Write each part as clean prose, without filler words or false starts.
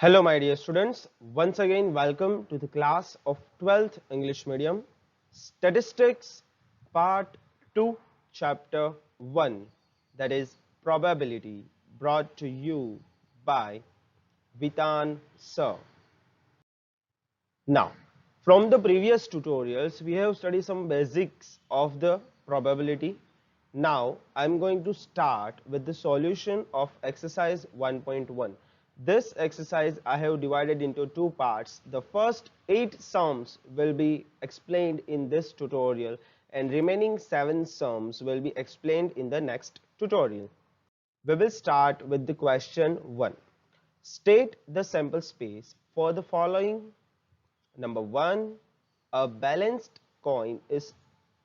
Hello my dear students, once again welcome to the class of 12th English Medium Statistics Part 2 Chapter 1, that is Probability, brought to you by Vitan sir. Now, from the previous tutorials we have studied some basics of the probability. Now I'm going to start with the solution of exercise 1.1. This exercise I have divided into two parts. The first 8 sums will be explained in this tutorial and remaining 7 sums will be explained in the next tutorial. We will start with the question 1. State the sample space for the following. Number 1, a balanced coin is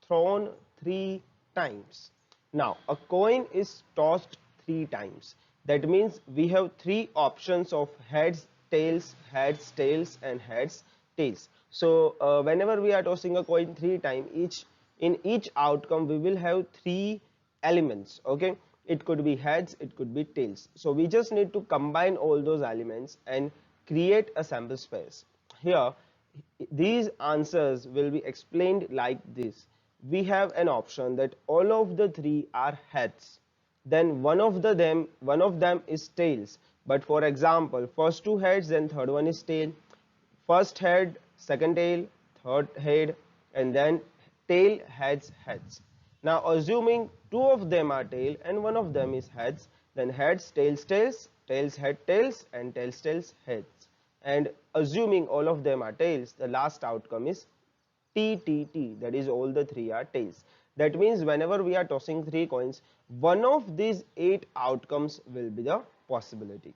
thrown 3 times. Now, a coin is tossed 3 times. That means we have 3 options of heads, tails, and heads, tails. So, whenever we are tossing a coin 3 times, in each outcome we will have 3 elements. Okay, it could be heads, it could be tails. So, we just need to combine all those elements and create a sample space. Here these answers will be explained like this. We have an option that all of the 3 are heads, then one of them is tails. But for example, first 2 heads, then third one is tail. First head, second tail, third head, and then tail, heads. Now assuming 2 of them are tail and one of them is heads, then heads, tails, head, tails, and tails, heads. And assuming all of them are tails, the last outcome is TTT, that is all the 3 are tails. That means whenever we are tossing 3 coins, one of these 8 outcomes will be the possibility.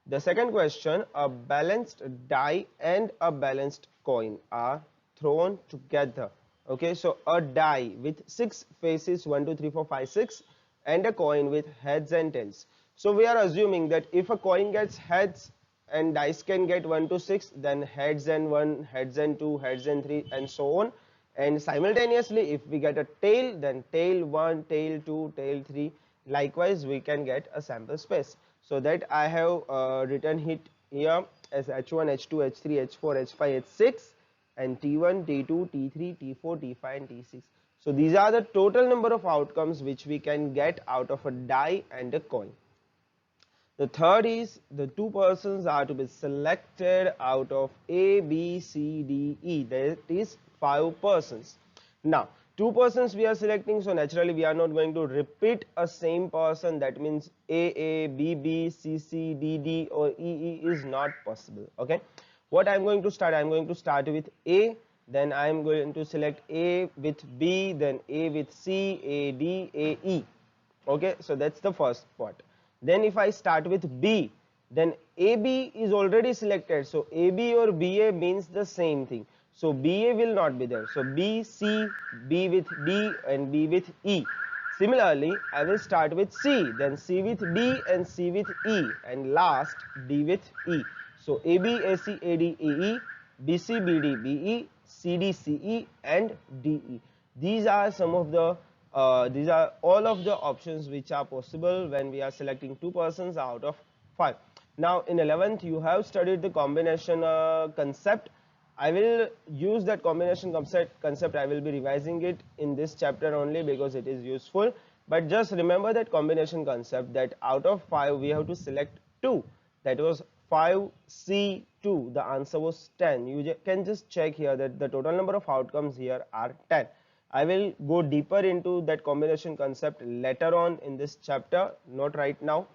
The second question, a balanced die and a balanced coin are thrown together. Okay, so a die with 6 faces, 1 2 3 4 5 6, and a coin with heads and tails. So we are assuming that if a coin gets heads and dice can get 1 to 6, then heads and 1, heads and 2, heads and 3, and so on. And simultaneously if we get a tail, then tail 1, tail 2, tail 3. Likewise we can get a sample space. So that I have written it here as H1, H2, H3, H4, H5, H6, and T1, T2, T3, T4, T5, and T6. So these are the total number of outcomes which we can get out of a die and a coin. The third is the 2 persons are to be selected out of A, B, C, D, E. That is 5 persons. Now 2 persons we are selecting, so naturally we are not going to repeat a same person. That means A, B, B, C, C, D, D, or E is not possible. Okay, what I am going to start? I am going to start with A, then I am going to select A with B, then A with C, A, D, A, E. Okay, so that's the first part. Then if I start with B, then AB is already selected, so AB or BA means the same thing, so BA will not be there. So B, C, B with D, and B with E. Similarly I will start with C, then C with D, and C with E, and last D with E. So AB, AC, AD, AE, BC, BD, BE, CD, CE, and DE. These are some of the these are all of the options which are possible when we are selecting 2 persons out of 5. Now in 11th you have studied the combination concept. I will use that combination concept. I will be revising it in this chapter only because it is useful. But just remember that combination concept, that out of 5 we have to select 2. That was 5C2. The answer was 10. You can just check here that the total number of outcomes here are 10. I will go deeper into that combination concept later on in this chapter, not right now.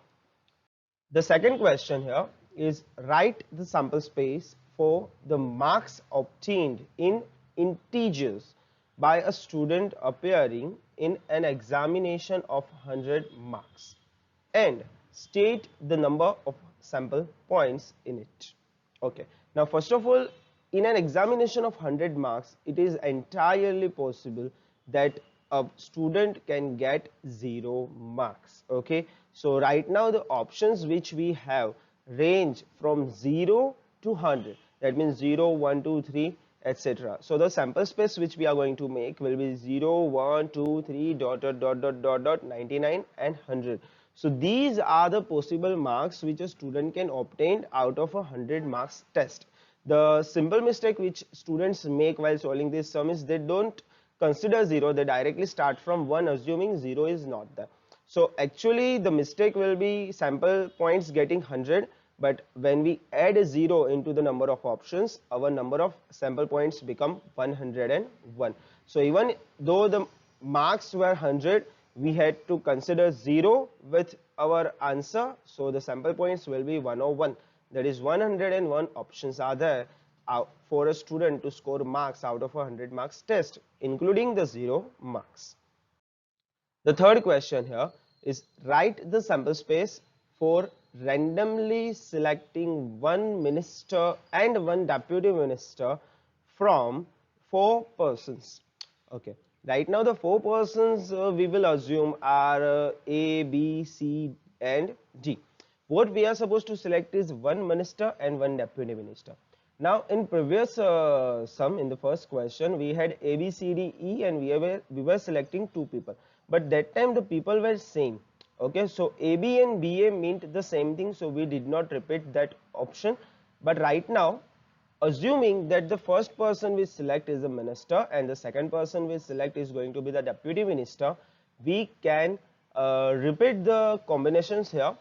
The second question here is write the sample space for the marks obtained in integers by a student appearing in an examination of 100 marks, and state the number of sample points in it. Okay, now first of all, in an examination of 100 marks, it is entirely possible that a student can get 0 marks. Okay, so right now the options which we have range from 0 to 100. That means 0, 1, 2, 3, etc. So the sample space which we are going to make will be 0, 1, 2, 3, dot, 99 and 100. So these are the possible marks which a student can obtain out of a 100 marks test. The simple mistake which students make while solving this sum is they don't consider 0, they directly start from 1 assuming 0 is not there. So actually the mistake will be sample points getting 100, but when we add a 0 into the number of options, our number of sample points become 101. So even though the marks were 100, we had to consider 0 with our answer, so the sample points will be 101. That is 101 options are there for a student to score marks out of a 100 marks test, including the 0 marks. The third question here is write the sample space for randomly selecting one minister and one deputy minister from 4 persons. Okay, right now the 4 persons we will assume are A, B, C and D. What we are supposed to select is one minister and one deputy minister. Now in previous sum, in the first question, we had A, B, C, D, E and we were selecting 2 people, but that time the people were same. Okay, so AB and BA meant the same thing, so we did not repeat that option. But right now, assuming that the first person we select is the minister and the second person we select is going to be the deputy minister, we can repeat the combinations here,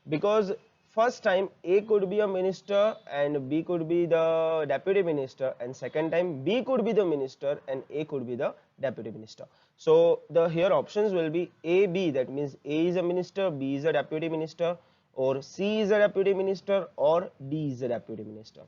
because first time A could be a minister and B could be the deputy minister, and second time B could be the minister and A could be the deputy minister. So the here options will be A, B, that means A is a minister, B is a deputy minister, or C is a deputy minister, or D is a deputy minister.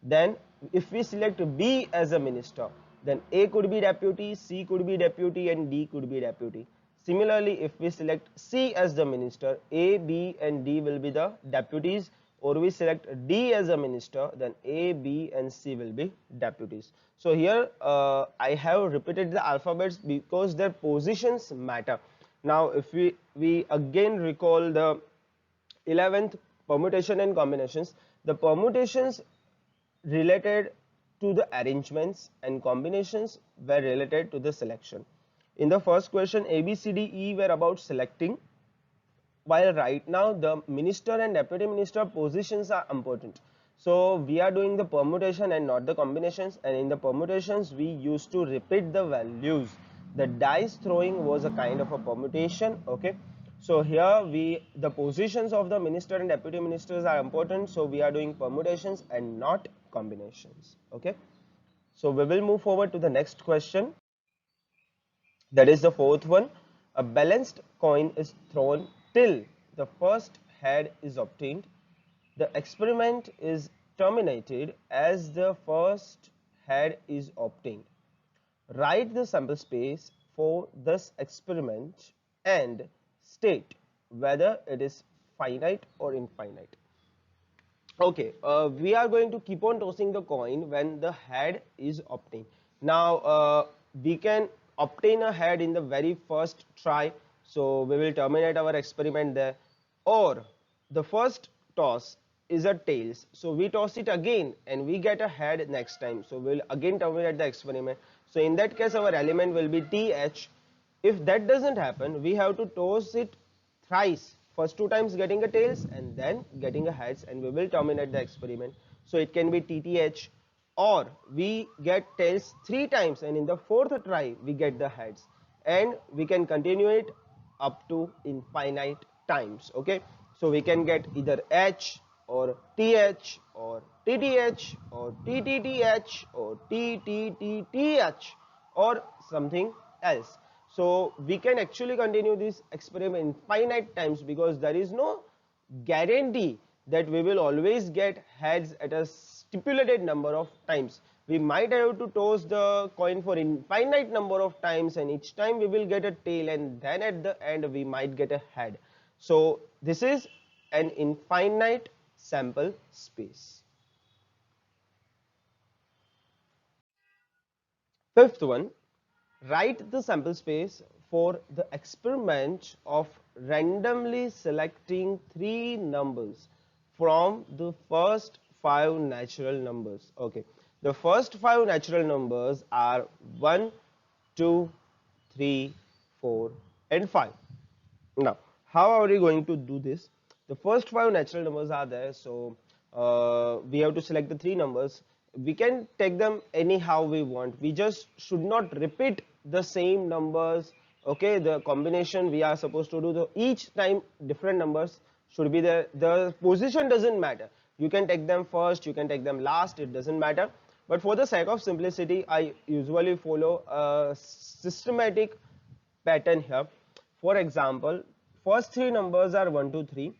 Then if we select B as a minister, then A could be deputy, C could be deputy and D could be deputy. Similarly, if we select C as the minister, A, B and D will be the deputies, or we select D as a minister, then A, B and C will be deputies. So here I have repeated the alphabets because their positions matter. Now if we again recall the 11th permutation and combinations, the permutations related to the arrangements and combinations were related to the selection. In the first question, A, B, C, D, E were about selecting, while right now the minister and deputy minister positions are important. So we are doing the permutation and not the combinations, and in the permutations we used to repeat the values. The dice throwing was a kind of a permutation. Okay, so here the positions of the minister and deputy ministers are important, so we are doing permutations and not combinations. Okay, so we will move forward to the next question. That is the fourth one. A balanced coin is thrown till the first head is obtained. The experiment is terminated as the first head is obtained. Write the sample space for this experiment and state whether it is finite or infinite. Okay, we are going to keep on tossing the coin when the head is obtained. Now we can obtain a head in the very first try, so we will terminate our experiment there. Or the first toss is a tails, so we toss it again and we get a head next time, so we will again terminate the experiment. So in that case our element will be TH. If that doesn't happen, we have to toss it thrice, first 2 times getting a tails and then getting a heads, and we will terminate the experiment. So it can be TTH, or we get tails 3 times and in the fourth try we get the heads, and we can continue it up to infinite times. Okay, so we can get either H or TH or TTH or TTTH or TTTTH or something else. So we can actually continue this experiment infinite times, because there is no guarantee that we will always get heads at a stipulated number of times. We might have to toss the coin for infinite number of times, and each time we will get a tail, and then at the end we might get a head. So this is an infinite sample space. Fifth one, write the sample space for the experiment of randomly selecting 3 numbers from the first 5 natural numbers. Okay, The first 5 natural numbers are 1, 2, 3, 4 and 5. Now, how are we going to do this? The first 5 natural numbers are there, so we have to select the 3 numbers. We can take them anyhow we want. We just should not repeat the same numbers. Okay, the combination we are supposed to do, the each time different numbers should be there. The position doesn't matter. You can take them first, you can take them last, it doesn't matter. But for the sake of simplicity, I usually follow a systematic pattern here. For example, first 3 numbers are 1 to 3.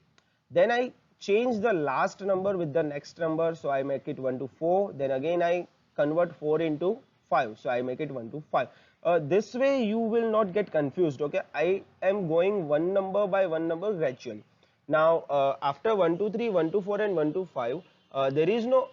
Then I change the last number with the next number, so I make it 1 to 4. Then again I convert 4 into 5, so I make it 1 to 5. This way you will not get confused. Okay, I am going one number by one number gradually. Now after 1 to 3, 1 to 4 and 1 to 5, there is no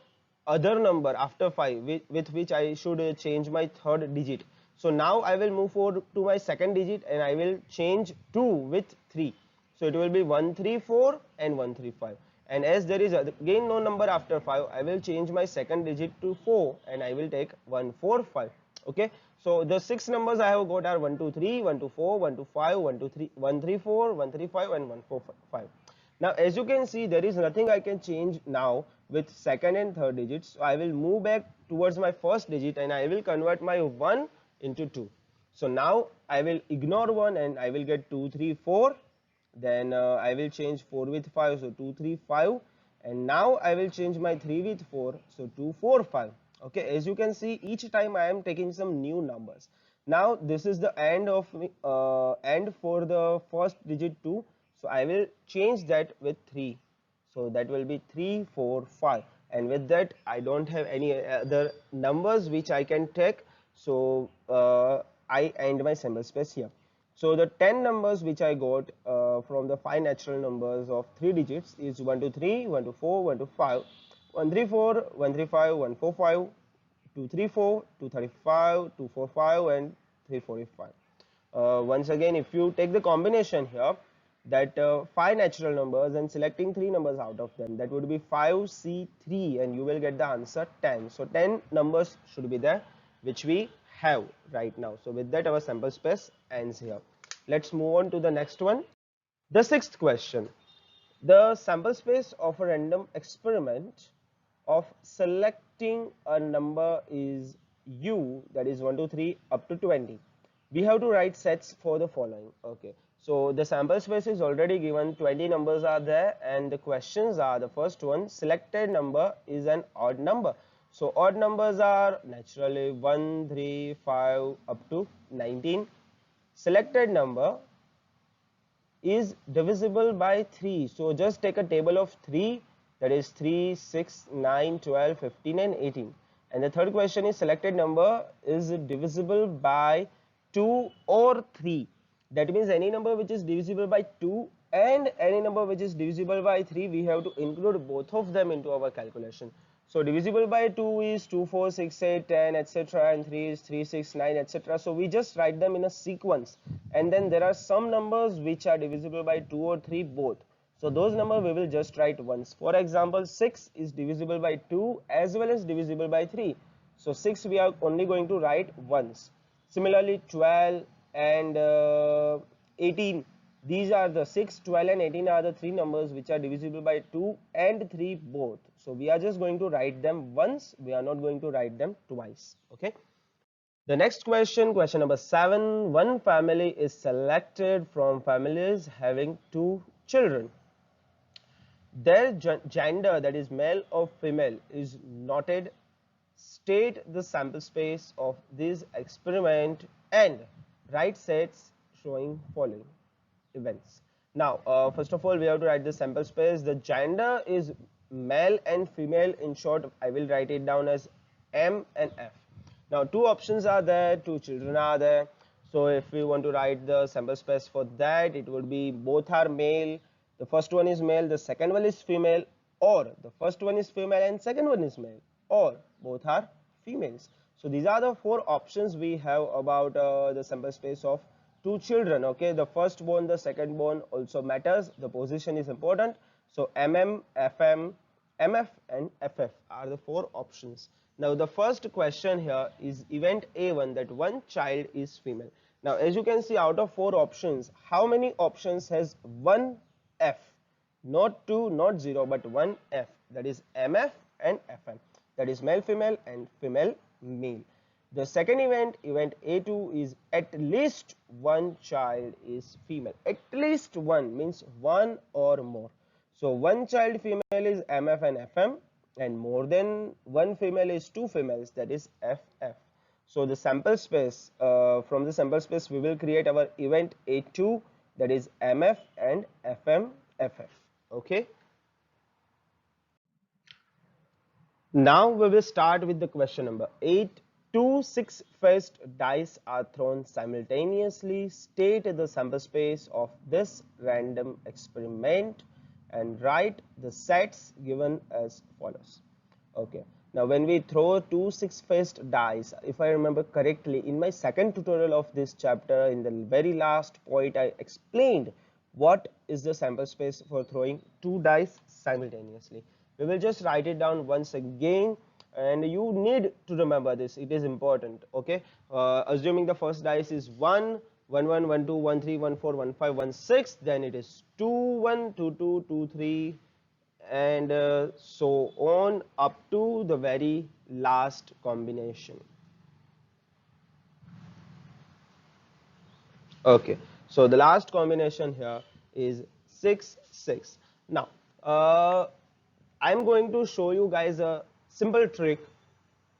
other number after 5 with which I should change my third digit. So now I will move forward to my second digit and I will change 2 with 3. So it will be 134 and 135. And as there is again no number after 5, I will change my second digit to 4 and I will take 145. Okay, so the 6 numbers I have got are 123, 124, 125, 123, 134, 135 and 145. Now as you can see, there is nothing I can change now with second and third digits. So I will move back towards my first digit and I will convert my 1 into 2. So now I will ignore 1 and I will get 2, 3, 4. Then I will change 4 with 5, so 2, 3, 5. And now I will change my 3 with 4, so 2, 4, 5. Okay, as you can see, each time I am taking some new numbers. Now this is the end of end for the first digit 2. So I will change that with 3. So that will be 3, 4, 5. And with that, I don't have any other numbers which I can take. So I end my symbol space here. So the 10 numbers which I got from the 5 natural numbers of 3 digits is 1 to 3, 1 to 4, 1 to 5, 134, 135, 145, 234, 235, 245 and 345. Once again, if you take the combination here, that 5 natural numbers and selecting 3 numbers out of them, that would be 5C3 and you will get the answer 10. So 10 numbers should be there which we have right now. So with that, our sample space ends here. Let's move on to the next one. The sixth question. The sample space of a random experiment of selecting a number is U, that is 1 to 3 up to 20. We have to write sets for the following. Okay, so the sample space is already given, 20 numbers are there and the questions are, the first one, selected number is an odd number. So odd numbers are naturally 1, 3, 5 up to 19. Selected number is divisible by 3. So just take a table of 3, that is 3, 6, 9, 12, 15 and 18. And the third question is selected number is divisible by 2 or 3. That means any number which is divisible by 2 and any number which is divisible by 3, we have to include both of them into our calculation. So divisible by 2 is 2, 4, 6, 8, 10, etc. and 3 is 3, 6, 9, etc. So we just write them in a sequence. And then there are some numbers which are divisible by 2 or 3 both. So those numbers we will just write once. For example, 6 is divisible by 2 as well as divisible by 3. So 6 we are only going to write once. Similarly, 12 and 18. These are the 6, 12 and 18 are the 3 numbers which are divisible by 2 and 3 both. So we are just going to write them once. We are not going to write them twice. Okay. The next question, question number 7. One family is selected from families having 2 children. Their gender, that is male or female, is noted. State the sample space of this experiment and write sets showing following events. Now, first of all, we have to write the sample space. The gender is male and female. In short, I will write it down as M and F. Now, 2 options are there, 2 children are there. So, if we want to write the sample space for that, it would be both are male. The first one is male, the second one is female, or the first one is female and second one is male, or both are females. So, these are the 4 options we have about the sample space of 2 children. Okay, the first born, the second born also matters. The position is important. So MM, FM, MF and FF are the 4 options. Now the first question here is event A1, that one child is female. Now as you can see, out of 4 options, how many options has one F? Not 2, not 0, but one F, that is MF and FM, that is male female and female male. The second event, event A2, is at least one child is female. At least one means one or more. So one child female is MF and FM, and more than one female is two females, that is FF. So the sample space, from the sample space we will create our event A2, that is MF and FM FF. Okay. Now we will start with the question number 8. Two 6-faced dice are thrown simultaneously. State the sample space of this random experiment and write the sets given as follows. Okay. Now when we throw two 6-faced dice, if I remember correctly, in my second tutorial of this chapter, in the very last point, I explained what is the sample space for throwing two dice simultaneously. We will just write it down once again, and you need to remember this, it is important. Okay, assuming the first dice is 1 1 1 1 2 1 3 1 4 1 5 1 6, then it is 2 1 2 2 2 3, and so on up to the very last combination. Okay, so the last combination here is 6 6. Now I'm going to show you guys a simple trick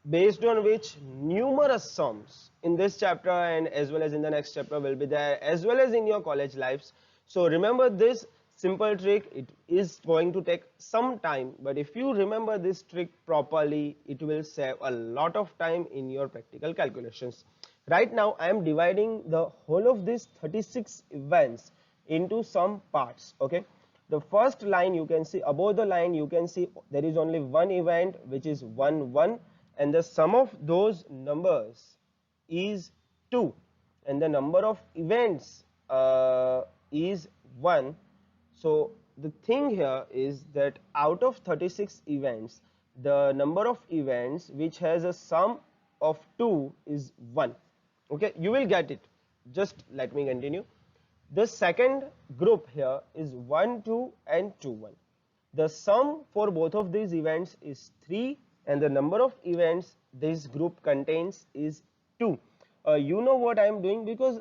based on which numerous sums in this chapter and as well as in the next chapter will be there, as well as in your college lives. So remember this simple trick. It is going to take some time, but if you remember this trick properly, it will save a lot of time in your practical calculations. Right now I am dividing the whole of these 36 events into some parts. Okay, the first line, you can see above the line, you can see there is only one event, which is 1 1, and the sum of those numbers is 2, and the number of events is 1. So the thing here is that out of 36 events, the number of events which has a sum of 2 is 1. Okay, you will get it. Just let me continue. The second group here is 1 2 and 2 1. The sum for both of these events is 3, and the number of events this group contains is 2. You know what I am doing, because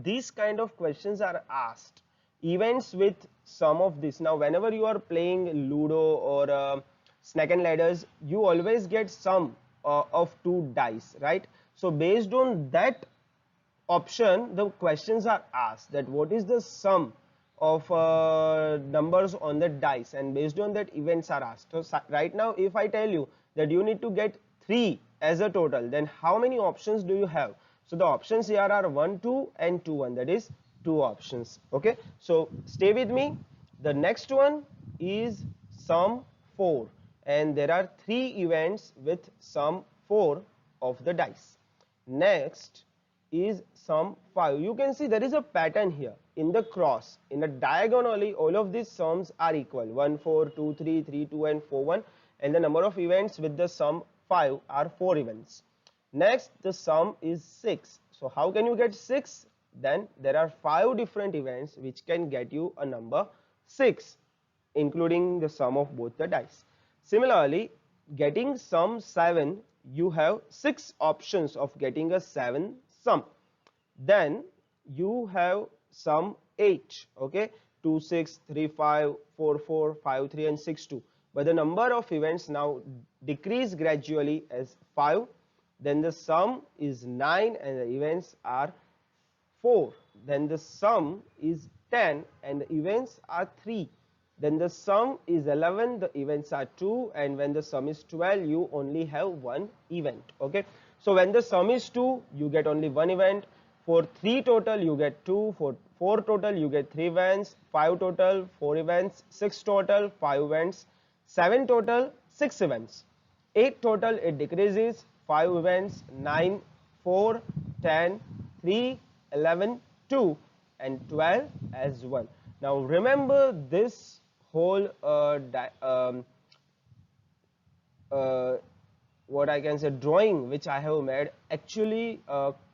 these kind of questions are asked events with sum of this. Now whenever you are playing Ludo or snake and ladders, you always get sum of 2 dice, right? So based on that option, the questions are asked that what is the sum of numbers on the dice, and based on that events are asked. So right now if I tell you that you need to get 3 as a total, then how many options do you have? So the options here are 1 2 and 2 1, that is 2 options. Okay, so stay with me. The next one is sum 4, and there are 3 events with sum 4 of the dice. Next is sum 5. You can see there is a pattern here in the cross. In the diagonally, all of these sums are equal, 1 4 2 3 3 2 and 4 1, and the number of events with the sum 5 are 4 events. Next, the sum is 6. So how can you get 6? Then there are 5 different events which can get you a number 6, including the sum of both the dice. Similarly, getting sum 7, you have 6 options of getting a 7 sum. Then you have sum 8, okay, 2 6 3 5 4 4 5 3 and 6 2, but the number of events now decrease gradually as 5. Then the sum is 9 and the events are 4. Then the sum is 10 and the events are 3. Then the sum is 11, the events are 2, and when the sum is 12, you only have 1 event. Okay, so when the sum is 2, you get only 1 event. For 3 total, you get 2. For 4 total, you get 3 events. 5 total, 4 events. 6 total, 5 events. 7 total, 6 events. 8 total, it decreases, 5 events. 9, 4, 10, 3, 11, 2, and 12 as 1. Now remember this whole what I can say drawing which I have made, actually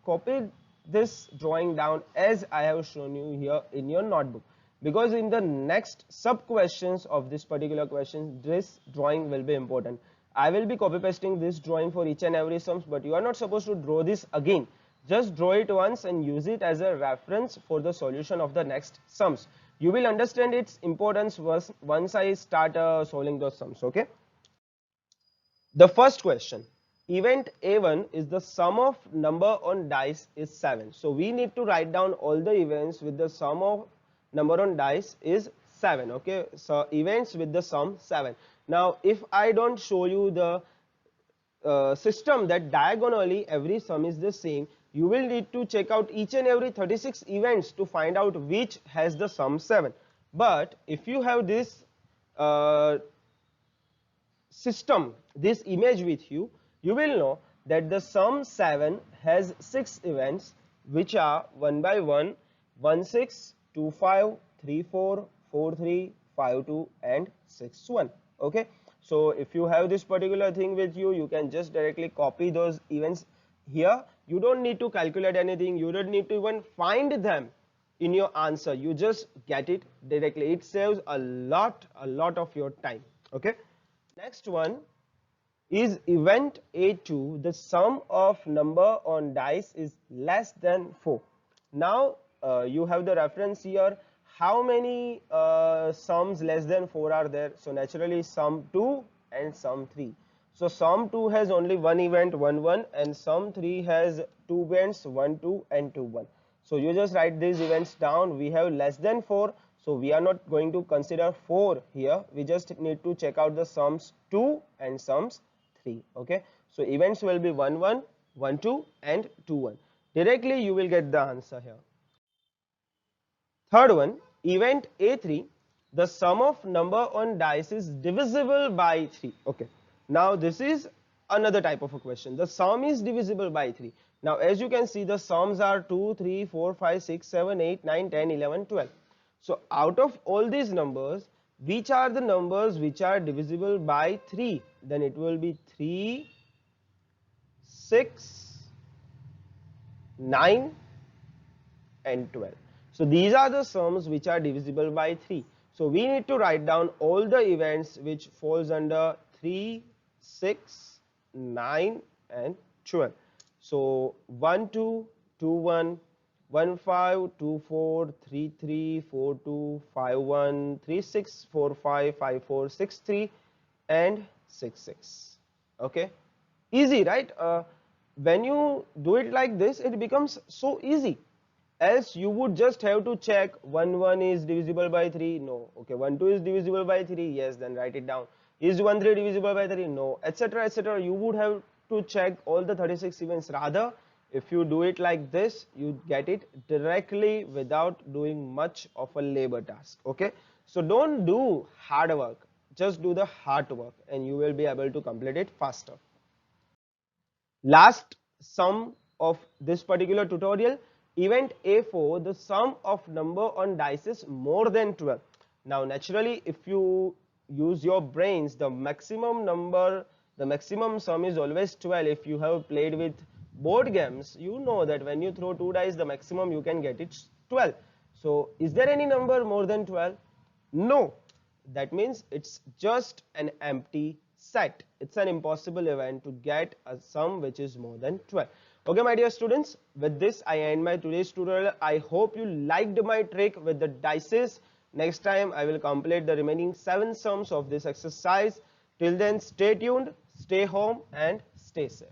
copied this drawing down as I have shown you here in your notebook, because in the next sub questions of this particular question this drawing will be important. I will be copy pasting this drawing for each and every sums, but you are not supposed to draw this again. Just draw it once and use it as a reference for the solution of the next sums. You will understand its importance once I start solving those sums. Okay. The first question, event A1 is the sum of number on dice is 7. So we need to write down all the events with the sum of number on dice is 7. Okay, so events with the sum 7. Now if I don't show you the system that diagonally every sum is the same, you will need to check out each and every 36 events to find out which has the sum 7. But if you have this system, this image with you, you will know that the sum 7 has 6 events which are 1 by 1, 1 6, 2 5, 3 4, 4 3, 5 2 and 6 1. Okay, so if you have this particular thing with you, you can just directly copy those events here. You don't need to calculate anything, you don't need to even find them in your answer, you just get it directly. It saves a lot of your time. Okay. Next one is event A2, the sum of number on dice is less than 4. Now you have the reference here, how many sums less than 4 are there? So naturally sum 2 and sum 3. So sum 2 has only one event 1 1 and sum 3 has two events 1 2 and 2 1. So you just write these events down. We have less than 4. So we are not going to consider 4 here. We just need to check out the sums 2 and sums 3. Okay. So events will be 1 1, 1 2 and 2 1. Directly you will get the answer here. Third one, event A3, the sum of number on dice is divisible by 3. Okay. Now this is another type of a question. The sum is divisible by 3. Now as you can see, the sums are 2, 3, 4, 5, 6, 7, 8, 9, 10, 11, 12. So out of all these numbers, which are the numbers which are divisible by 3? Then it will be 3, 6, 9 and 12. So these are the sums which are divisible by 3. So we need to write down all the events which falls under 3, 6, 9 and 12. So 1 2, 2 1, 1 5, 2 4, 3 3, 4 2, 5 1, 3 6, 4 5, 5 4, 6 3 and 6 6. Okay, easy, right? When you do it like this, it becomes so easy. Else you would just have to check 1 1 is divisible by 3, no. Okay, 1 2 is divisible by 3, yes, then write it down. Is 1 3 divisible by 3, no, etc etc. You would have to check all the 36 events. Rather, if you do it like this, you get it directly without doing much of a labor task. Okay, so don't do hard work, just do the hard work and you will be able to complete it faster. Last sum of this particular tutorial, event A4, the sum of number on dice is more than 12. Now naturally, if you use your brains, the maximum number, the maximum sum is always 12. If you have played with board games, you know that when you throw 2 dice, the maximum you can get is 12. So is there any number more than 12? No. That means it's just an empty set. It's an impossible event to get a sum which is more than 12. Okay, my dear students, with this I end my today's tutorial. I hope you liked my trick with the dices. Next time I will complete the remaining 7 sums of this exercise. Till then, stay tuned, stay home and stay safe.